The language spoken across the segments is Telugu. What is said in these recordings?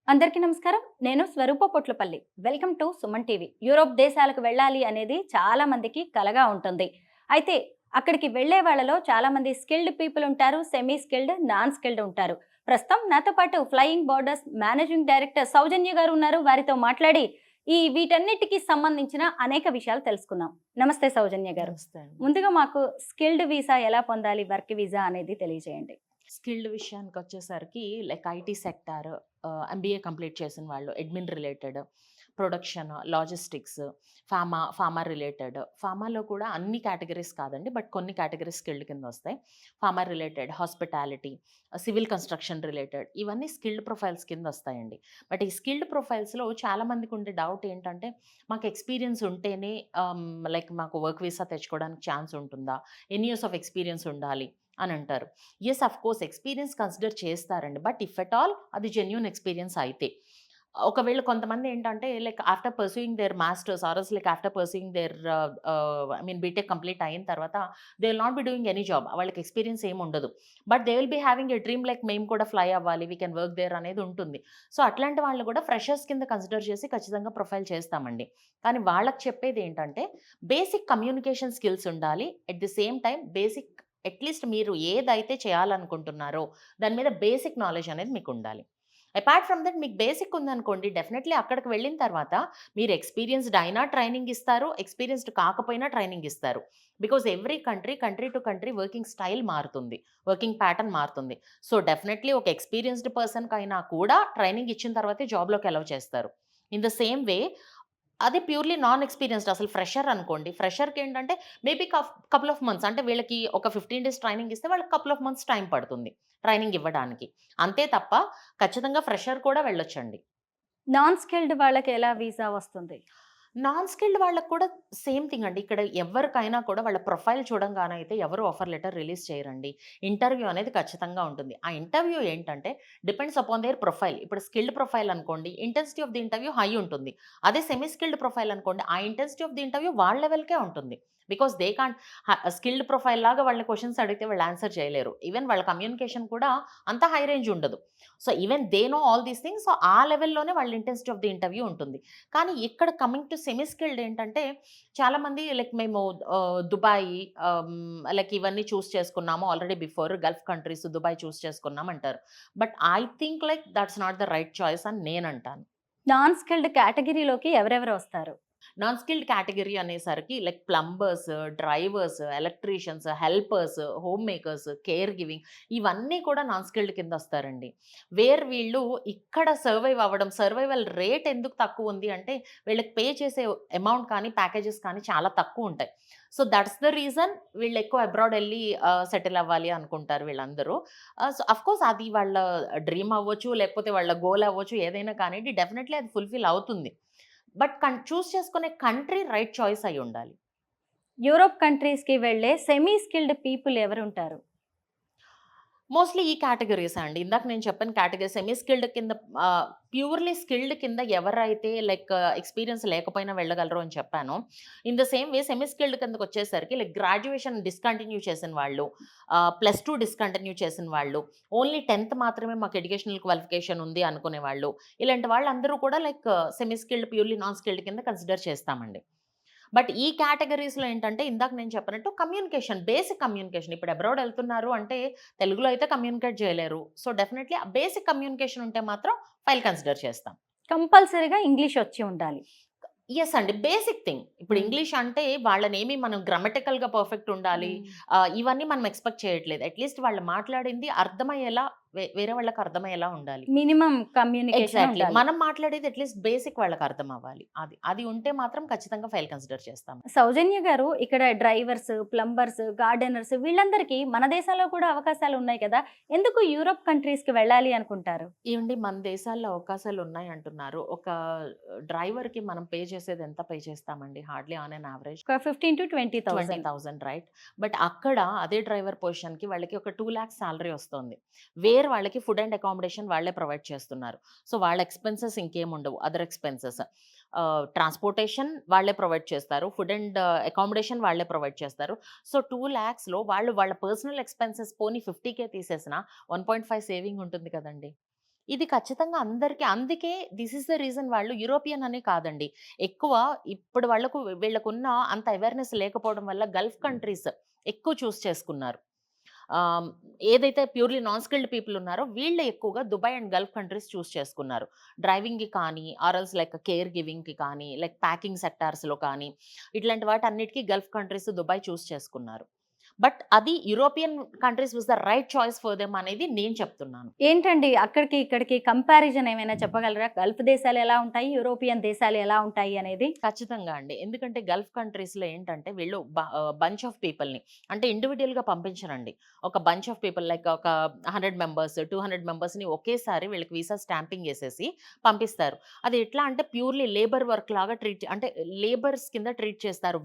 అందరికీ నమస్కారం. నేను Swarupa Potlapalli. Welcome to Suman TV. Europe దేశాలకు వెళ్ళాలి అనేది చాలా మందికి కలగా ఉంటుంది. అయితే అక్కడికి వెళ్ళే వాళ్ళలో చాలా మంది స్కిల్డ్ పీపుల్ ఉంటారు, సెమీ స్కిల్డ్, నాన్ స్కిల్డ్ ఉంటారు. ప్రస్తుతం నాతో పాటు ఫ్లయింగ్ బోర్డర్స్ మేనేజింగ్ డైరెక్టర్ సౌజన్య గారు ఉన్నారు. వారితో మాట్లాడి వీటన్నిటికి సంబంధించిన అనేక విషయాలు తెలుసుకుందాం. నమస్తే సౌజన్య గారు. నమస్తే అండి. ముందుగా మాకు స్కిల్డ్ వీసా ఎలా పొందాలి, వర్క్ వీసా అనేది తెలియజేయండి. స్కిల్డ్ విషయానికొచ్చేసరికి like IT sector, MBA complete చేసిన వాళ్ళు, admin related, production, logistics, pharma related. ఫార్మాలో కూడా అన్ని కేటగిరీస్ కాదండి, బట్ కొన్ని కేటగిరీస్ స్కిల్డ్ కింద వస్తాయి. Pharma related, hospitality, civil construction related, ఇవన్నీ స్కిల్డ్ ప్రొఫైల్స్ కింద వస్తాయండి. బట్ ఈ స్కిల్డ్ ప్రొఫైల్స్లో చాలా మందికి ఉండే డౌట్ ఏంటంటే, మాకు ఎక్స్పీరియన్స్ ఉంటేనే లైక్ మాకు వర్క్ వీసా తెచ్చుకోవడానికి ఛాన్స్ ఉంటుందా, ఎన్ని ఇయర్స్ ఆఫ్ ఎక్స్పీరియన్స్ ఉండాలి అని అంటారు. యెస్, కోర్స్ ఎక్స్పీరియన్స్ కన్సిడర్ చేస్తారండి. బట్ ఇఫ్ ఎట్ ఆల్ అది జెన్యూన్ ఎక్స్పీరియన్స్ అయితే. ఒకవేళ కొంతమంది ఏంటంటే like after pursuing their masters or else like after pursuing their BTech complete అయిన తర్వాత they will not be doing any job. వాళ్ళకి ఎక్స్పీరియన్స్ ఏమి ఉండదు. But they will be having a dream like మేము కూడా ఫ్లై అవ్వాలి, వీ కెన్ వర్క్ దేర్ అనేది ఉంటుంది. సో అట్లాంటి వాళ్ళు కూడా ఫ్రెషర్స్ కింద కన్సిడర్ చేసి ఖచ్చితంగా ప్రొఫైల్ చేస్తామండి. కానీ వాళ్ళకి చెప్పేది ఏంటంటే బేసిక్ కమ్యూనికేషన్ స్కిల్స్ ఉండాలి. At the same time basic at least మీరు ఏదైతే చేయాలనుకుంటున్నారో దాని మీద బేసిక్ నాలెడ్జ్ అనేది మీకు ఉండాలి. అపార్ట్ ఫ్రమ్ దట్ మీకు బేసిక్ ఉందనుకోండి, డెఫినెట్లీ అక్కడికి వెళ్ళిన తర్వాత మీరు ఎక్స్పీరియన్స్డ్ అయినా ట్రైనింగ్ ఇస్తారు, ఎక్స్పీరియన్స్డ్ కాకపోయినా ట్రైనింగ్ ఇస్తారు. Because every country to country working style మారుతుంది, వర్కింగ్ ప్యాటర్న్ మారుతుంది. సో డెఫినెట్లీ ఒక ఎక్స్పీరియన్స్డ్ పర్సన్కి అయినా కూడా ట్రైనింగ్ ఇచ్చిన తర్వాతే జాబ్లోకి అలౌ చేస్తారు. ఇన్ ద సేమ్ వే అది ప్యూర్‌లీ నాన్ ఎక్స్‌పీరియన్స్‌డ్ అసలు ఫ్రెషర్ అనుకోండి. ఫ్రెషర్‌కేంటంటే మేబీ కపుల్ ఆఫ్ మంత్స్, అంటే వీళ్ళకి ఒక 15 డేస్ ట్రైనింగ్ ఇస్తే వాళ్ళకి కపుల్ ఆఫ్ మంత్స్ టైం పడుతుంది ట్రైనింగ్ ఇవ్వడానికి. అంతే తప్ప ఖచ్చితంగా ఫ్రెషర్ కూడా వెళ్ళొచ్చండి. నాన్ స్కిల్డ్ వాళ్ళకి ఎలా వీసా వస్తుంది? నాన్ స్కిల్డ్ వాళ్ళకి కూడా సేమ్ థింగ్ అండి. ఇక్కడ ఎవరికైనా కూడా వాళ్ళ ప్రొఫైల్ చూడంగానే అయితే ఎవరు ఆఫర్ లెటర్ రిలీజ్ చేయరండి. ఇంటర్వ్యూ అనేది ఖచ్చితంగా ఉంటుంది. ఆ ఇంటర్వ్యూ ఏంటంటే డిపెండ్స్ అపాన్ దేర్ ప్రొఫైల్. ఇప్పుడు స్కిల్డ్ ప్రొఫైల్ అనుకోండి, intensity of the interview high ఉంటుంది. అదే సెమీ స్కిల్డ్ ప్రొఫైల్ అనుకోండి, ఆ ఇంటెన్సిటీ ఆఫ్ ది ఇంటర్వ్యూ వాళ్ళ లెవెల్‌కే ఉంటుంది. Because they can't skilled profile లాగా వాళ్ళని క్వెషన్స్ అడిగితే వాళ్ళు ఆన్సర్ చేయలేరు. ఈవెన్ వాళ్ళ కమ్యూనికేషన్ కూడా అంత హై రేంజ్ ఉండదు. So even they know all these things. So ఆ లెవెల్‌లోనే వాళ్ళ ఇంటెన్సిటీ ఆఫ్ ది ఇంటర్వ్యూ ఉంటుంది. కానీ ఇక్కడ కమింగ్ టు సెమీ స్కిల్డ్ ఏంటంటే చాలామంది లైక్ మేము దుబాయ్, లైక్ ఇవన్నీ చూస్ చేసుకున్నాము already before, Gulf countries Dubai choose చేసుకున్నాం అంటారు. But I think like that's not the right choice అని నేనంటాను. నాన్ స్కిల్డ్ కేటగిరీలోకి ఎవరెవరు వస్తారు? నాన్ స్కిల్డ్ కేటగిరీ అనేసరికి like plumbers, drivers, electricians, helpers, home makers, care giving, ఇవన్నీ కూడా నాన్ స్కిల్డ్ కింద వస్తారండి. వీళ్ళు ఇక్కడ సర్వైవ్ అవ్వడం, సర్వైవల్ రేట్ ఎందుకు తక్కువ ఉంది అంటే వీళ్ళకి పే చేసే అమౌంట్ కానీ ప్యాకేజెస్ కానీ చాలా తక్కువ ఉంటాయి. సో దట్స్ ద రీజన్ వీళ్ళు ఎక్కువ అబ్రాడ్ వెళ్ళి సెటిల్ అవ్వాలి అనుకుంటారు వీళ్ళందరూ. సో అఫ్కోర్స్ అది వాళ్ళ డ్రీమ్ అవ్వచ్చు, లేకపోతే వాళ్ళ గోల్ అవ్వచ్చు, ఏదైనా కానివ్వండి, డెఫినెట్లీ అది ఫుల్ఫిల్ అవుతుంది. బట్ చూస్ చేసుకునే కంట్రీ రైట్ చాయిస్ అయి ఉండాలి. యూరోప్ కంట్రీస్‌కి వెళ్ళే సెమీ స్కిల్డ్ పీపుల్ ఎవరుంటారు? మోస్ట్‌లీ ఈ కేటగరీస్ అండి. ఇందాక నేను చెప్పిన కేటగరీ సెమీ స్కిల్డ్ కింద, ప్యూర్‌లీ స్కిల్డ్ కింద ఎవరైతే లైక్ ఎక్స్‌పీరియన్స్ లేకపోయినా వెళ్ళగలరు అని చెప్పానో, in the same way semi skilled కిందకొచ్చేసరికి లైక్ గ్రాడ్యుయేషన్ డిస్కంటిన్యూ చేసిన వాళ్ళు, +2 డిస్కంటిన్యూ చేసిన వాళ్ళు, ఓన్లీ 10థ్ మాత్రమే మాకు ఎడ్యుకేషనల్ క్వాలిఫికేషన్ ఉంది అనుకునే వాళ్ళు, ఇలాంటి వాళ్ళందరూ కూడా like semi skilled, purely non skilled కింద కన్సిడర్ చేస్తామండి. బట్ ఈ కేటగరీస్‌లో ఏంటంటే ఇందాక నేను చెప్పినట్టు కమ్యూనికేషన్, బేసిక్ కమ్యూనికేషన్. ఇప్పుడు అబ్రాడ్ ఎళ్తున్నారు అంటే తెలుగులో అయితే కమ్యూనికేట్ చేయలేరు. సో డెఫినైట్‌లీ ఆ బేసిక్ కమ్యూనికేషన్ ఉంటే మాత్రం ఫైల్ కన్సిడర్ చేస్తాం. కంపల్సరీగా ఇంగ్లీష్ వచ్చి ఉండాలి. యెస్ అండి. Basic thing. ఇప్పుడు హ్మ్. ఇంగ్లీష్ అంటే వాళ్ళనేమి మనం గ్రామటికల్‌గా పర్ఫెక్ట్ ఉండాలి, హ్మ్. ఇవన్నీ మనం ఎక్స్‌పెక్ట్ చేయట్లేదు. అట్‌లీస్ట్ వాళ్ళు మాట్లాడింది అర్థమయ్యేలా, వేరే వాళ్ళకి అర్థమయ్యేలా ఉండాలి. Minimum communication exactly. ఉండాలి. మనం మాట్లాడేది అట్‌లీస్ట్ బేసిక్ వాళ్ళకి అర్థం అవ్వాలి. అది ఉంటే మాత్రం ఖచ్చితంగా ఫైల్ కన్సిడర్ చేస్తాం. సౌజన్య గారు, ఇక్కడ డ్రైవర్స్, ప్లంబర్స్, గార్డెనర్స్ వీళ్ళందరికీ మన దేశంలో కూడా అవకాశాలు ఉన్నాయి కదా! ఎందుకు యూరోప్ కంట్రీస్‌కి వెళ్ళాలి అనుకుంటారు? ఏవండి, మన దేశాల్లో అవకాశాలున్నాయంటున్నారు. ఒక డ్రైవర్‌కి మనం పే చేసేది ఎంత పే చేస్తామండి? హార్డ్‌లీ ఆన్ ఎన్ యావరేజ్ ఒక 15,000-20,000. 20,000, రైట్? బట్ అక్కడ అదే డ్రైవర్ పొజిషన్‌కి వాళ్ళకి ఒక 2,00,000 సాలరీ వస్తుంది. వేరే వాళ్ళకి ఫుడ్ అండ్ అకామిడేషన్ వాళ్ళే ప్రొవైడ్ చేస్తున్నారు. సో వాళ్ళ ఎక్స్‌పెన్సెస్ ఇంకేముండవు. Other expenses. ట్రాన్స్‌పోర్టేషన్ వాళ్ళే ప్రొవైడ్ చేస్తారు. ఫుడ్ అండ్ అకామిడేషన్ వాళ్ళే ప్రొవైడ్ చేస్తారు. సో 2,00,000లో వాళ్ళు వాళ్ళ పర్సనల్ ఎక్స్‌పెన్సెస్ పోనీ 50,000 తీసేసినా 1.5 సేవింగ్ ఉంటుంది కదండీ! ఇది ఖచ్చితంగా అందరికి అందుకే దిస్ ఇస్ ద రీజన్ వాళ్ళు యూరోపియన్ అనే కాదండి. ఎక్కువ ఇప్పుడు వీళ్ళకున్న అంత అవేర్‌నెస్ లేకపోవడం వల్ల గల్ఫ్ కంట్రీస్ ఎక్కువ చూస్ చేసుకున్నారు. ఆహ్, ఏదైతే ప్యూర్‌లీ నాన్ స్కిల్డ్ పీపుల్ ఉన్నారో వీళ్ళు ఎక్కువగా దుబాయ్ అండ్ గల్ఫ్ కంట్రీస్ చూస్ చేసుకున్నారు. డ్రైవింగ్‌కి కానీ, ఆర్ ఎల్స్ లైక్ కేర్ గివింగ్‌కి కానీ, లైక్ ప్యాకింగ్ సెక్టార్స్‌లో కానీ, ఇట్లాంటి వాటన్నిటికి గల్ఫ్ కంట్రీస్, దుబాయ్ చూస్ చేసుకున్నారు. బట్ అది European countries was the right choice for them అనేది నేను చెప్తున్నాను. ఏంటండి అక్కడికి ఇక్కడికి కంపారిజన్ ఏమైనా చెప్పగలరా? గల్ఫ్ దేశాలు ఎలా ఉంటాయి? యూరోపియన్ దేశాలు ఎలా ఉంటాయి అనేది? ఖచ్చితంగా అండి. ఎందుకంటే గల్ఫ్ కంట్రీస్‌లో ఏంటంటే వీళ్ళు బంచ్ ఆఫ్ పీపుల్‌ని అంటే ఇండివిడ్యుయల్‌గా పంపించరండి. ఒక బంచ్ ఆఫ్ పీపుల్ లైక్ ఒక 100 మెంబర్స్, 200 మెంబర్స్‌ని ఒకేసారి వీళ్ళకి వీసా స్టాంపింగ్ ఏసేసి పంపిస్తారు. అది ఎట్లా అంటే ప్యూర్‌లీ లేబర్ వర్క్ లాగా అంటే లేబర్స్ కింద ట్రీట్ చేస్తారు.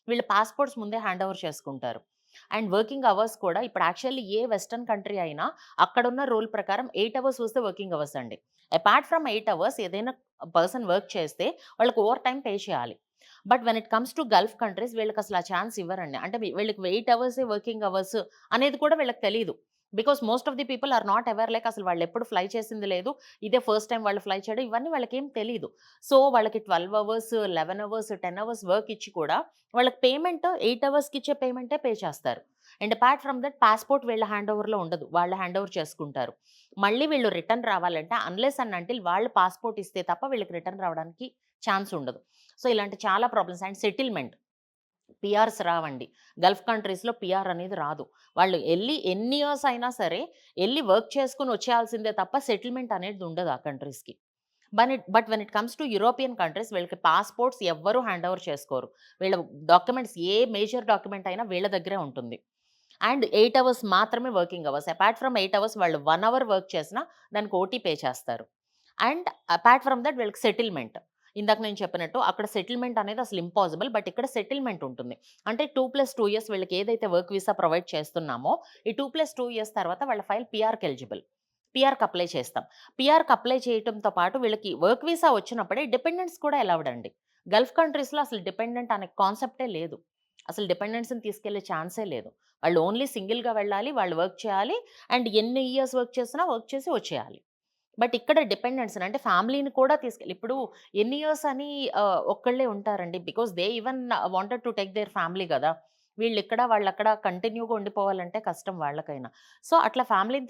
వీళ్ళ పాస్‌పోర్ట్స్ ముందే హ్యాండ్ ఓవర్ చేసుకుంటారు. అండ్ వర్కింగ్ అవర్స్ కూడా ఇప్పుడు యాక్చువల్లీ ఏ వెస్టర్న్ కంట్రీ అయినా అక్కడున్న రూల్ ప్రకారం 8 అవర్స్ వస్తే వర్కింగ్ అవర్స్ అండి. అపార్ట్ ఫ్రమ్ 8 అవర్స్ ఏదైనా పర్సన్ వర్క్ చేస్తే వాళ్ళకి ఓవర్ టైమ్ పే చేయాలి. But when it comes to Gulf countries వీళ్ళకి అసలు ఆ ఛాన్స్ ఇవ్వరండి. అంటే వీళ్ళకి 8 అవర్సే వర్కింగ్ అవర్స్ అనేది కూడా వీళ్ళకి తెలీదు. Because most of the people are not aware like అసలు వాళ్ళు ఎప్పుడు ఫ్లై చేసింది లేదు. ఇదే ఫస్ట్ టైం వాళ్ళు ఫ్లై చేయడం ఇవన్నీ వాళ్ళకేం తెలీదు. సో వాళ్ళకి 12 అవర్స్, 11 అవర్స్, 10 అవర్స్ వర్క్ ఇచ్చి కూడా వాళ్ళకి పేమెంట్ 8 అవర్స్‌కి ఇచ్చే పేమెంటే పే చేస్తారు. And apart from that passport వీళ్ళ హ్యాండ్ ఓవర్‌లో ఉండదు. వాళ్ళు హ్యాండ్ ఓవర్ చేసుకుంటారు. మళ్ళీ వీళ్ళు రిటర్న్ రావాలంటే అన్‌లెస్ అండ్ అంటిల్ వాళ్ళు పాస్‌పోర్ట్ ఇస్తే తప్ప వీళ్ళకి రిటర్న్ రావడానికి ఛాన్స్ ఉండదు. సో ఇలాంటి చాలా ప్రాబ్లమ్స్ అండ్ సెటిల్‌మెంట్. పీఆర్స్ రావండి. గల్ఫ్ కంట్రీస్‌లో పీఆర్ అనేది రాదు. వాళ్ళు ఎన్ని ఇయర్స్ అయినా సరే వర్క్ చేసుకొని వచ్చేయాల్సిందే తప్ప సెటిల్‌మెంట్ అనేది ఉండదు ఆ కంట్రీస్‌కి. But when it comes to European countries వీళ్ళకి పాస్‌పోర్ట్స్ ఎవ్వరు హ్యాండ్ ఓవర్ చేసుకోరు. వీళ్ళ డాక్యుమెంట్స్ ఏ మేజర్ డాక్యుమెంట్ అయినా వీళ్ళ దగ్గరే ఉంటుంది. అండ్ 8 అవర్స్ మాత్రమే working hours. Apart from 8 hours వాళ్ళు 1 అవర్ వర్క్ చేసినా దానికి ఓటీ పే చేస్తారు. అండ్ అపార్ట్ ఫ్రమ్ దట్ వీళ్ళకి సెటిల్‌మెంట్. ఇందాక నేను చెప్పినట్టు అక్కడ సెటిల్‌మెంట్ అనేది అసలు ఇంపాసిబుల్. బట్ ఇక్కడ సెటిల్‌మెంట్ ఉంటుంది. అంటే 2+2 ఇయర్స్ వీళ్ళకి ఏదైతే వర్క్ వీసా ప్రొవైడ్ చేస్తున్నామో ఈ 2+2 ఇయర్స్ తర్వాత వాళ్ళ ఫైల్ పీఆర్‌కి ఎలిజిబుల్. పీఆర్‌కి అప్లై చేస్తాం. పీఆర్‌కి అప్లై చేయటంతో పాటు వీళ్ళకి వర్క్ వీసా వచ్చినప్పుడే డిపెండెంట్స్ కూడా అలౌడ్ అండి. గల్ఫ్ కంట్రీస్‌లో అసలు డిపెండెంట్ అనే కాన్సెప్టే లేదు. అసలు డిపెండెంట్స్‌ని తీసుకెళ్ళే ఛాన్సే లేదు. వాళ్ళు ఓన్లీ సింగిల్‌గా వెళ్ళాలి. వాళ్ళు వర్క్ చేయాలి. అండ్ ఎన్ని ఇయర్స్ వర్క్ చేసినా వర్క్ చేసి వచ్చేయాలి. బట్ ఇక్కడ డిపెండెంట్స్‌ని అంటే ఫ్యామిలీని కూడా ఇప్పుడు ఎన్ని ఇయర్స్ అని ఒక్కళ్ళే ఉంటారండి. Because they even wanted to take their family గదా! వీళ్ళిక్కడ, వాళ్ళక్కడ కంటిన్యూగా ఉండిపోవాలంటే కష్టం వాళ్ళకైనా. సో, అట్లా ఫ్యామిలీని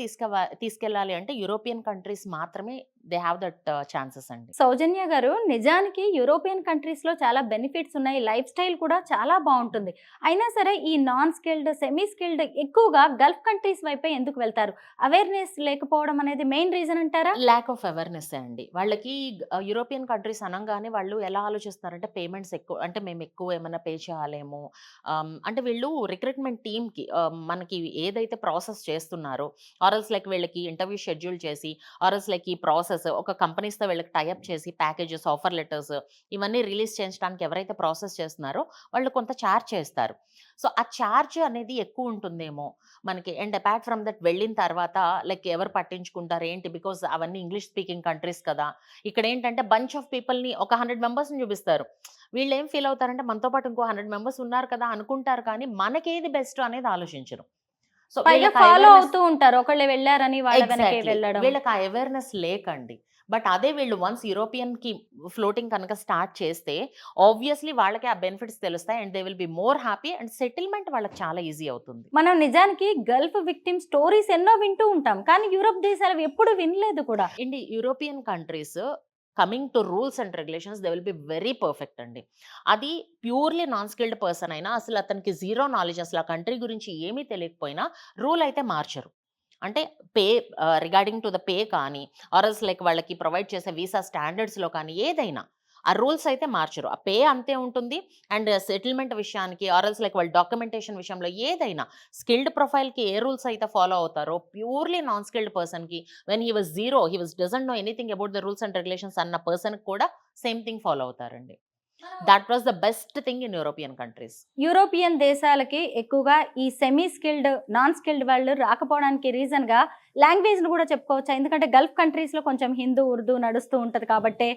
తీసుకెళ్ళాలి అంటే యూరోపియన్ కంట్రీస్ మాత్రమే దే హావ్ దట్ ఛాన్సెస్ అండి. సౌజన్య గారు, నిజానికి యూరోపియన్ కంట్రీస్‌లో చాలా బెనిఫిట్స్ ఉన్నాయి. లైఫ్ స్టైల్ కూడా చాలా బావుంటుంది. అయినా సరే ఈ నాన్ స్కిల్డ్, సెమీ స్కిల్డ్ ఎక్కువగా గల్ఫ్ కంట్రీస్ వైపే ఎందుకు వెళ్తారు? అవేర్‌నెస్ లేకపోవడం అనేది మెయిన్ రీజన్ అంటారా? ల్యాక్ ఆఫ్ అవేర్‌నెస్సే అండి. వాళ్ళకి యూరోపియన్ కంట్రీస్ అనంగానే వాళ్ళు ఎలా ఆలోచిస్తున్నారంటే పేమెంట్స్ ఎక్కువ అంటే మేము ఎక్కువ ఏమన్నా పే చేయాలేమో అంటే వీళ్ళు రిక్రూట్‌మెంట్ టీమ్‌కి మనకి ఏదైతే ప్రాసెస్ చేస్తున్నారో ఆర్ ఎల్స్ లైక్ వీళ్ళకి ఇంటర్వ్యూ షెడ్యూల్ చేసి ఆర్ ఎల్స్ లైక్ ఈ ప్రాసెస్ ఒక కంపెనీస్‌తో వీళ్ళకి టై అప్ చేసి ప్యాకేజెస్, ఆఫర్ లెటర్స్ ఇవన్నీ రిలీజ్ చేయించడానికి ఎవరైతే ప్రాసెస్ చేస్తున్నారో వాళ్ళు కొంత చార్జ్ చేస్తారు. సో, ఆ చార్జ్ అనేది ఎక్కువ ఉంటుందేమో మనకి. అండ్ అపార్ట్ ఫ్రమ్ దట్ వెళ్ళిన తర్వాత లైక్ ఎవరు పట్టించుకుంటారు ఏంటి? బికాజ్ అవన్నీ ఇంగ్లీష్ స్పీకింగ్ కంట్రీస్ కదా! ఇక్కడేంటంటే బంచ్ ఆఫ్ పీపుల్‌ని ఒక 100 మెంబర్స్‌ని చూపిస్తారు. వీళ్ళేం ఫీల్ అవుతారంటే మనతో పాటు ఇంకో 100 మెంబర్స్ ఉన్నారు కదా! అనుకుంటారు కానీ మనకేది బెస్ట్ అనేది ఆలోచించరు. సో, పైగా వీళ్ళకి ఆ ఫాలో అవేర్‌నెస్ అవుతూ ఉంటారు. ఒకళ్ళు వెళ్లారని వాళ్ళ వెనకే ఎగ్జాక్ట్‌లీ. వెళ్ళడం. వీళ్ళకి ఆ అవేర్‌నెస్ లేకండి. బట్ అదే వీళ్ళు వన్స్ యూరోపియన్‌కి ఫ్లోటింగ్ కనుక స్టార్ట్ చేస్తే ఆబ్వియస్‌లీ వాళ్ళకి ఆ బెనిఫిట్స్ తెలుస్తాయి. And they will be more happy and settlement వాళ్ళకి చాలా ఈజీ అవుతుంది. మనం నిజానికి గల్ఫ్ విక్టిమ్ స్టోరీస్ ఎన్నో వింటూ ఉంటాం. కానీ యూరప్ దేశాలవి ఎప్పుడు వినలేదు కూడా. And European countries coming to rules and regulations they will be very perfect అండి. అది ప్యూర్‌లీ నాన్ స్కిల్డ్ పర్సన్ అయినా అసలు అతనికి జీరో నాలెడ్జ్ అసలు ఆ కంట్రీ గురించి ఏమీ తెలియకపోయినా రూల్ అయితే మార్చరు. అంటే pay regarding to the pay కానీ ఆర్ ఎల్స్ లైక్ వాళ్ళకి ప్రొవైడ్ చేసే వీసా స్టాండర్డ్స్‌లో కానీ ఏదైనా ఆ రూల్స్ అయితే మార్చరు. ఆ పే అంతే ఉంటుంది. అండ్ సెటిల్‌మెంట్ విషయానికి ఆర్ ఎల్స్ లైక్ వాళ్ళ డాక్యుమెంటేషన్ విషయంలో ఏదైనా స్కిల్డ్ ప్రొఫైల్‌కి ఏ రూల్స్ అయితే ఫాలో అవుతారో ప్యూర్‌లీ నాన్ స్కిల్డ్ పర్సన్‌కి when he was zero doesn't know anything about the rules and regulations అన్న పర్సన్‌కి కూడా సేమ్ థింగ్ ఫాలో అవుతారండి. That was the best thing in European countries. European దేశాలకి ఎక్కువగా ఈ సెమీ స్కిల్డ్, నాన్ స్కిల్డ్ వాళ్ళు రాకపోవడానికి రీజన్‌గా లాంగ్వేజ్‌ని కూడా చెప్పుకోవచ్చా? ఎందుకంటే గల్ఫ్ కంట్రీస్‌లో కొంచెం హిందూ, ఉర్దూ నడుస్తూ ఉంటది కాబట్టే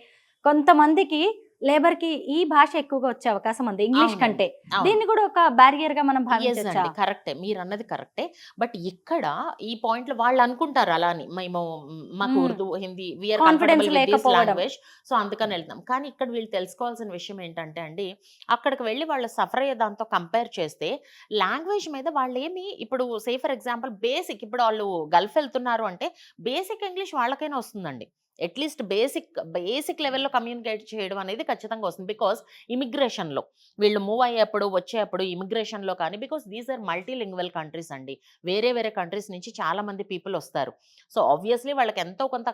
కొంతమందికి లేబర్ కి ఈ భాష ఎక్కువగా వచ్చే అవకాశం ఉంది ఇంగ్లీష్ కంటే. అవును. దీన్ని కూడా ఒక బ్యారియర్ గా మనం యెస్ భావించొచ్చా? అండి. కరెక్టే. మీరన్నది కరెక్టే. బట్ ఇక్కడ ఈ పాయింట్‌లో వాళ్ళనుకుంటారు అలా అని. మాకు hmm. Urdu, Hindi we are confidence comfortable with this లేకపోవడం. లాంగ్వేజ్. సో, అందుకని ఎళ్తున్నాం. కానీ ఇక్కడ వీళ్ళు తెలుసుకోవాల్సిన విషయం ఏంటంటే అండి, అక్కడికి వెళ్లి వాళ్ళు సఫర్ అయ్యే దాంతో కంపేర్ చేస్తే లాంగ్వేజ్ మీద వాళ్ళేమి ఇప్పుడు ఫర్ ఎగ్జాంపుల్ బేసిక్ ఇప్పుడు ఆళ్ళు గల్ఫ్ ఎళ్తున్నారు అంటే బేసిక్ ఇంగ్లీష్ వాళ్ళకైనా వస్తుందండి. అట్‌లీస్ట్ బేసిక్ లెవెల్‌లో కమ్యూనికేట్ చేయడం అనేది ఖచ్చితంగా వస్తుంది. బికాజ్ ఇమిగ్రేషన్‌లో వీళ్ళు మూవ్ అయ్యేప్పుడు, వచ్చేప్పుడు ఇమిగ్రేషన్‌లో కానీ because these are multilingual countries అండి. వేరే వేరే కంట్రీస్ నుంచి చాలా మంది పీపుల్ వస్తారు. సో, ఆబ్వియస్‌లీ వాళ్ళకి ఎంతో కొంత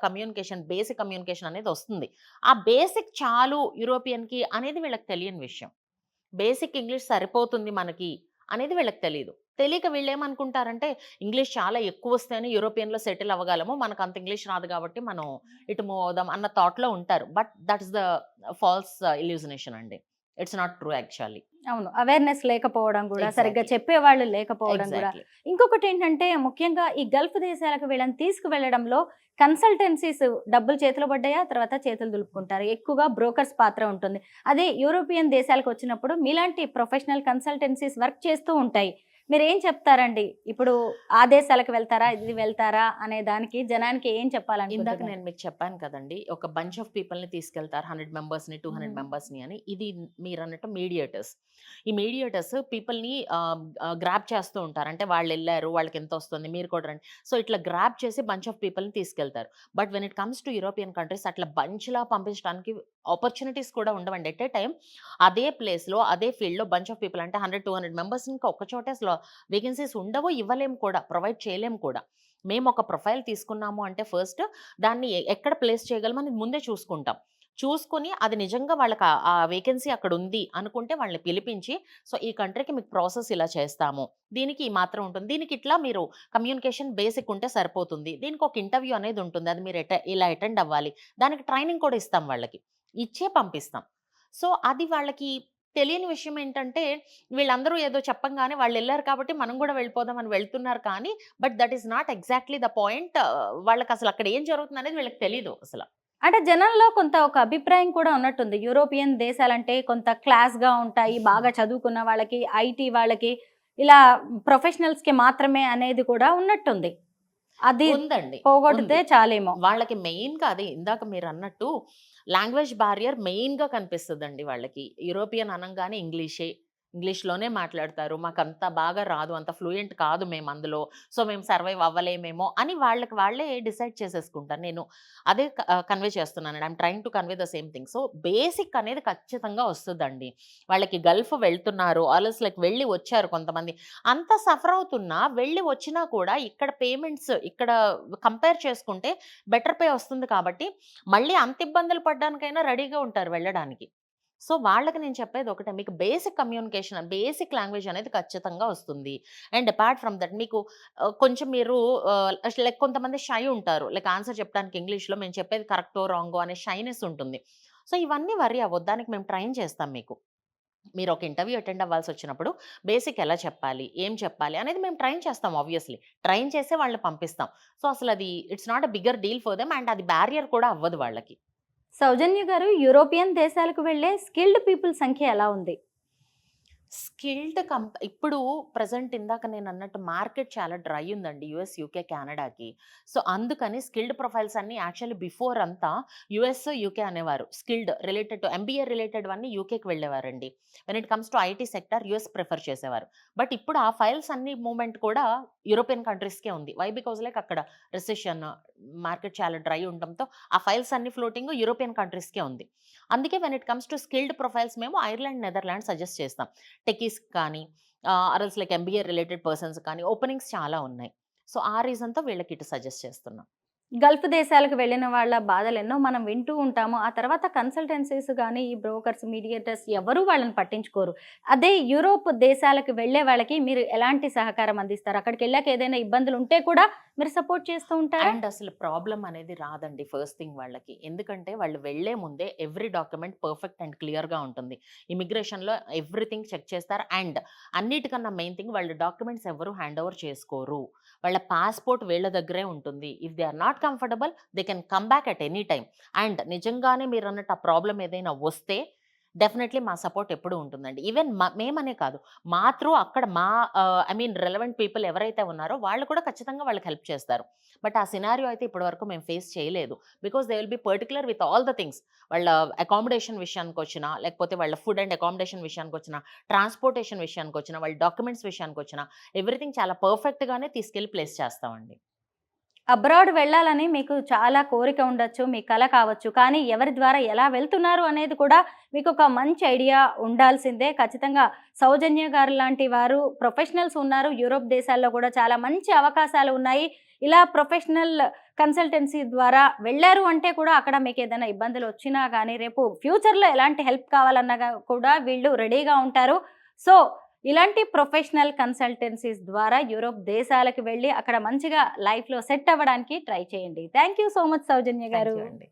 బేసిక్ కమ్యూనికేషన్ అనేది వస్తుంది. ఆ బేసిక్ చాలు యూరోపియన్‌కి అనేది వీళ్ళకి తెలియని విషయం. బేసిక్ ఇంగ్లీష్ సరిపోతుంది మనకి అనేది వీళ్ళకి తెలీదు. తెలియక వీళ్ళేమనుకుంటారంటే, ఇంగ్లీష్ చాలా ఎక్కువొస్తేనే యూరోపియన్‌లో సెటిల్ అవ్వగలము. మనకంత ఇంగ్లీష్ రాదు కాబట్టి మనం ఇటు మూవ్ అవుదాం అన్న థాట్‌లో ఉంటారు. But that is the false illusionation అండి. It's not true actually. అవును. అవేర్‌నెస్ లేకపోవడం గూడా, సరిగ్గా ఎగ్జాక్ట్‌లీ. చెప్పేవాళ్ళు లేకపోవడం గూడా. ఎగ్జాక్ట్‌లీ. ఇంకొకటేంటంటే ముఖ్యంగా ఈ గల్ఫ్ దేశాలకు వీళ్ళని తీసుకువెళ్ళడంలో కన్సల్టెన్సీస్ డబ్బులు చేతిలో పడ్డాయా, తర్వాత చేతులు దులుపుకుంటారు. ఎక్కువగా బ్రోకర్స్ పాత్ర ఉంటుంది. అదే యూరోపియన్ దేశాలకొచ్చినప్పుడు మీలాంటి ప్రొఫెషనల్ కన్సల్టెన్సీస్ వర్క్ చేస్తూ ఉంటాయి. మీరేం చెప్తారండి? ఇప్పుడు ఆ దేశాలకు వెళ్తారా, ఇది వెళ్తారా అనే దానికి జనానికి ఏం ఇందాక చెప్పాలనుకుంటున్నారు? నేను మీకు చెప్పాను కదండీ! ఒక బంచ్ ఆఫ్ పీపుల్‌ని తీసుకెళ్తారు. 100 మెంబర్స్‌ని, 200 హ్మ్. మెంబర్స్‌ని అని. ఇది మీరన్నట్టు మీడియేటర్స్. ఈ మీడియేటర్స్ పీపుల్‌ని గ్రాబ్ చేస్తూ ఉంటారు. అంటే వాళ్ళెళ్లారు, వాళ్ళకెంతొస్తుంది, మీరు కూడా రండి. సో, ఇట్లా గ్రాబ్ చేసి బంచ్ ఆఫ్ పీపుల్‌ని తీసుకెళ్తారు. But when it comes to European countries అట్లా బంచ్‌లా పంపించడానికి ఆపర్చునిటీస్ కూడా ఉండవండి. ఎట్ ఎ టైమ్ అదే ప్లేస్‌లో, అదే ఫీల్డ్‌లో బంచ్ ఆఫ్ పీపుల్ అంటే 100, 200 మెంబర్స్‌ని ఇంకా ఒక్క చోటే అసలు వేకెన్సీస్ ఉండవు, ఇవ్వలేము కూడా, ప్రొవైడ్ చేయలేము కూడా. మేము ఒక ప్రొఫైల్ తీసుకున్నాము అంటే ఫస్ట్ దాన్ని ఎక్కడ ప్లేస్ చేయగలమని ముందే చూసుకుంటాం. చూసుకొని అది నిజంగా వాళ్ళకి ఆ వేకెన్సీ అక్కడ ఉంది అనుకుంటే వాళ్ళని పిలిపించి, సో, ఈ కంట్రీకి మీకు ప్రాసెస్ ఇలా చేస్తాము. దీనికి ఈ మాత్రం ఉంటుంది. దీనికి ఇట్లా మీరు కమ్యూనికేషన్ బేసిక్ ఉంటే సరిపోతుంది. దీనికి ఒక ఇంటర్వ్యూ అనేది ఉంటుంది. అది మీరు ఇలా అటెండ్ అవ్వాలి. దానికి ట్రైనింగ్ కూడా ఇస్తాం వాళ్ళకి. ఇచ్చే పంపిస్తాం. సో, అది వాళ్ళకి తెలియని విషయం ఏంటంటే వీళ్ళందరూ ఏదో చెప్పంగానే వాళ్ళెళ్లారు కాబట్టి మనం గూడా వెళ్ళిపోదాం అని వెళ్తున్నారు కానీ, but that is not exactly the point. వాళ్ళకసలు అక్కడ ఏం జరుగుతుందనేది వీళ్ళకి తెలీదు అసల. అంటే జనంలో కొంత ఒక అభిప్రాయం కూడా ఉన్నట్టుంది. యూరోపియన్ దేశాలంటే కొంత క్లాస్‌గా ఉంటాయి. బాగా చదువుకున్న వాళ్ళకి, ఐటీ వాళ్ళకి, ఇలా ప్రొఫెషనల్స్‌కి మాత్రమే అనేది కూడా ఉన్నట్టుంది. అది ఉందండి. పోగొడితే ఉంది. చాలేమో. వాళ్ళకి మెయిన్‌గా అదే ఇందాక మీరన్నట్టు లాంగ్వేజ్ బారియర్ మెయిన్‌గా కనిపిస్తదండి వాళ్ళకి. యూరోపియన్ అనంగానే ఇంగ్లీషే. ఇంగ్లీష్‌లోనే మాట్లాడతారు. మాకంత బాగా రాదు. అంత ఫ్లూయెంట్ కాదు మేమందులో. సో, మేము సర్వైవ్ అవ్వలేమేమో అని వాళ్ళకి వాళ్ళే డిసైడ్ చేసేసుకుంటారు. నేను అదే కన్వే చేస్తున్నానండి. I'm trying to convey the same thing. So, basic అనేది ఖచ్చితంగా వస్తదండి. వాళ్ళకి గల్ఫ్ వెళ్తున్నారు. ఆల్‌ఎల్స్ లైక్ వెళ్లి వచ్చారు కొంతమంది. అంత సఫర్ అవుతున్నా, వెళ్లి వచ్చినా కూడా ఇక్కడ పేమెంట్స్ ఇక్కడ కంపేర్ చేసుకుంటే బెటర్ పే వస్తుంది కాబట్టి, మళ్ళీ అంత ఇబ్బందులు పడడానికైనా రెడీగా ఉంటారు వెళ్ళడానికి. సో, వాళ్ళకి నేను చెప్పేది ఒకటే. మీకు బేసిక్ కమ్యూనికేషన్, బేసిక్ లాంగ్వేజ్ అనేది ఖచ్చితంగా వస్తుంది. అండ్ అపార్ట్ ఫ్రమ్ దట్ మీకు కొంచెం మీరు లైక్ కొంతమంది షై ఉంటారు. లైక్ ఆన్సర్ చెప్పడానికి ఇంగ్లీష్‌లో మేము చెప్పేది కరెక్టో, రాంగో అనే షైనెస్ ఉంటుంది. సో, ఇవన్నీ వర్రీ అవ్వద్దు. దానికి మేము ట్రైన్ చేస్తాం మీకు. మీరు ఒక ఇంటర్వ్యూ అటెండ్ అవ్వాల్సొచ్చినప్పుడు బేసిక్ ఎలా చెప్పాలి? ఏం చెప్పాలి? అనేది మేము ట్రైన్ చేస్తాం ఆబ్వియస్‌లీ. ట్రైన్ చేసే వాళ్ళని పంపిస్తాం. సో, అసలది it's not a bigger deal for them and అది బారియర్ కూడా అవ్వదు వాళ్ళకి. సౌజన్య గారు, యూరోపియన్ దేశాలకు వెళ్ళే స్కిల్డ్ పీపుల్ సంఖ్య ఎలా ఉంది? స్కిల్డ్ ఇప్పుడు ప్రెజెంట్ ఇందాక నేనన్నట్టు మార్కెట్ చాలా డ్రై ఉందండి యూఎస్, యూకే, కెనడాకి. సో, అందుకని స్కిల్డ్ ప్రొఫైల్స్ అన్నీ యాక్చువల్లీ బిఫోర్ అంతా యూఎస్, యూకే అనేవారు. స్కిల్డ్ రిలేటెడ్ టు ఎంబీఏ రిలేటెడ్‌వన్నీ యూకేకి వెళ్ళేవారండి. When it comes to IT sector US prefer చేసేవారు. బట్ ఇప్పుడు ఆ ఫైల్స్ అన్ని మూవ్‌మెంట్ కూడా యూరోపియన్ కంట్రీస్‌కే ఉంది. వై? బికాజ్ లైక్ అక్కడ రిసెషన్, మార్కెట్ చాలా డ్రై ఉండడంతో ఆ ఫైల్స్ అన్ని ఫ్లోటింగ్ యూరోపియన్ కంట్రీస్‌కే ఉంది. అందుకే when it comes to skilled profiles మేము ఐర్లాండ్, నెదర్లాండ్ సజెస్ట్ చేస్తాం. టెక్కీస్ కానీ ఆర్ఎల్స్ లైక్ ఎంబీఏ రిలేటెడ్ పర్సన్స్ కానీ ఓపెనింగ్స్ చాలా ఉన్నాయి. సో, ఆ రీజన్‌తో వీళ్ళకి ఇటు సజెస్ట్ చేస్తున్నాం. గల్ఫ్ దేశాలకు వెళ్ళిన వాళ్ళ బాధలెన్నో మనం వింటూ ఉంటాము. ఆ తర్వాత కన్సల్టెన్సీస్ గానీ, ఈ బ్రోకర్స్, మీడియేటర్స్ ఎవరు వాళ్ళని పట్టించుకోరు. అదే యూరోప్ దేశాలకు వెళ్ళే వాళ్ళకి మీరు ఎలాంటి సహకారం అందిస్తారు? అక్కడికెళ్ళాక ఏదైనా ఇబ్బందులుంటే కూడా మీరు సపోర్ట్ చేస్తూ ఉంటారా? అండ్ అసలు ప్రాబ్లమ్ అనేది రాదండి ఫస్ట్ థింగ్ వాళ్ళకి. ఎందుకంటే వాళ్ళు వెళ్ళే ముందే ఎవ్రీ డాక్యుమెంట్ పర్ఫెక్ట్ అండ్ క్లియర్‌గా ఉంటుంది. ఇమిగ్రేషన్‌లో ఎవ్రీథింగ్ చెక్ చేస్తారు. అండ్ అన్నిటికన్నా మెయిన్ థింగ్ వాళ్ళ డాక్యుమెంట్స్ ఎవరు హ్యాండ్ ఓవర్ చేసుకోరు. వాళ్ళ పాస్‌పోర్ట్ వీళ్ళ దగ్గరే ఉంటుంది. If they are not comfortable they can come back at any time. And నిజంగానే మీరన్నట్టు ఆ ప్రాబ్లమ్ ఏదైనా వస్తే డెఫినెట్లీ మా సపోర్ట్ ఎప్పుడూ ఉంటుందండి. ఈవెన్ మేమనే కాదు. మా త్రూ అక్కడ ఐ మీన్ రిలవెంట్ పీపుల్ ఎవరైతే ఉన్నారో వాళ్ళు కూడా ఖచ్చితంగా వాళ్ళకి హెల్ప్ చేస్తారు. బట్ ఆ సినారియో అయితే ఇప్పటి వరకు మేము ఫేస్ చేయలేదు. Because they will B particular with all the things. వాళ్ళ అకామిడేషన్ విషయానికొచ్చినా, లేకపోతే వాళ్ళ ఫుడ్ అండ్ అకామిడేషన్ విషయానికొచ్చినా, ట్రాన్స్‌పోర్టేషన్ విషయానికొచ్చినా, వాళ్ళ డాక్యుమెంట్స్ విషయానికొచ్చినా ఎవ్రీథింగ్ చాలా పర్ఫెక్ట్‌గానే తీసుకెళ్ళి ప్లేస్ చేస్తామండి. అబ్రాడ్ వెళ్ళాలని మీకు చాలా కోరిక ఉండొచ్చు, మీ కల కావచ్చు. కానీ ఎవరి ద్వారా ఎలా వెళ్తున్నారు అనేది కూడా మీకు ఒక మంచి ఐడియా ఉండాల్సిందే. ఖచ్చితంగా సౌజన్య గారు లాంటి వారు ప్రొఫెషనల్స్ ఉన్నారు. యూరోప్ దేశాల్లో కూడా చాలా మంచి అవకాశాలు ఉన్నాయి. ఇలా ప్రొఫెషనల్ కన్సల్టెన్సీ ద్వారా వెళ్లారు అంటే కూడా అక్కడ మీకు ఏదైనా ఇబ్బందులు వచ్చినా గానీ, రేపు ఫ్యూచర్‌లో ఎలాంటి హెల్ప్ కావాలన్నా కూడా వీళ్ళు రెడీగా ఉంటారు. సో, ఇలాంటి ప్రొఫెషనల్ కన్సల్టెన్సీస్ ద్వారా యూరోప్ దేశాలకు వెళ్ళి అక్కడ మంచిగా లైఫ్‌లో సెట్ అవ్వడానికి ట్రై చేయండి. Thank you so much Soujanya thank గారు. యూ అండి.